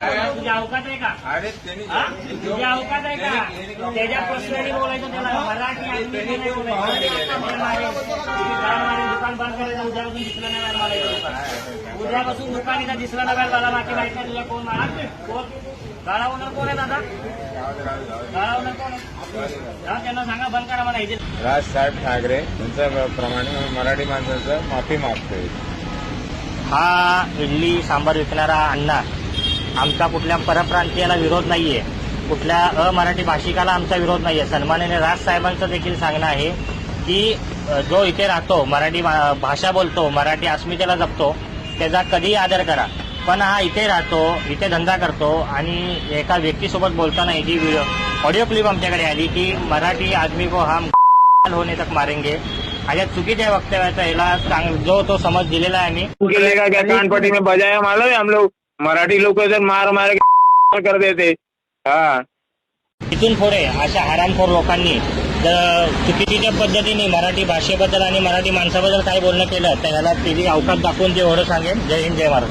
तुझ्या अवकात आहे का? अरे त्यांनी तुझ्या अवकात आहे का? त्याच्या प्रश्नाने बोलायचं त्याला. मराठी आदमी नाही बोलायचं. दुकान बंद करायचं. उद्यापासून दिसलं नाही मला दुकान. उद्यापासून दुकान इथं दिसलं नाही मला. बाकी माहिती नाही तुझ्या कोण मला कोण गाळा ओनर कोण आहे दादा? गाळा ओनर कोण आहे? त्यांना सांगा बंद करा मला इथे. राजसाहेब ठाकरे यांच्याप्रमाणे मराठी माणसाचं माफी मागतोय. हा इडली सांबार विकणारा अण्णा आमचा कुठल्या परप्रांतीयाला विरोध नाहीये, कुठल्या अमराठी भाषिकाला आमचा विरोध नाहीये. सन्माननीय राजसाहेबांचं देखील सांगणं आहे की जो इथे राहतो, मराठी भाषा बोलतो, मराठी अस्मितेला जपतो, त्याचा कधीही आदर करा. पण हा इथे राहतो, इथे धंदा करतो आणि एका व्यक्तीसोबत बोलताना ही ऑडिओ क्लिप आमच्याकडे आली की मराठी आदमी को हम होने तक मारेंगे. अशा चुकीच्या वक्तव्याचा याला जो तो समज दिलेला आहे आम्ही. लेगा क्या कानपट्टी में बजाया मालूम है हम लोग मराठी लोग इधर मार मार के कर देते. हाँ इथून पुढे अशा हरामखोर लोकांनी जर चुकीच्या पद्धतीने मराठी भाषेबद्दल आणि मराठी माणसाबद्दल काही बोलणं केलं तर याला त्याची अवकाश दाखवून ते एवढं सांगेन. जय हिंद जय महाराष्ट्र.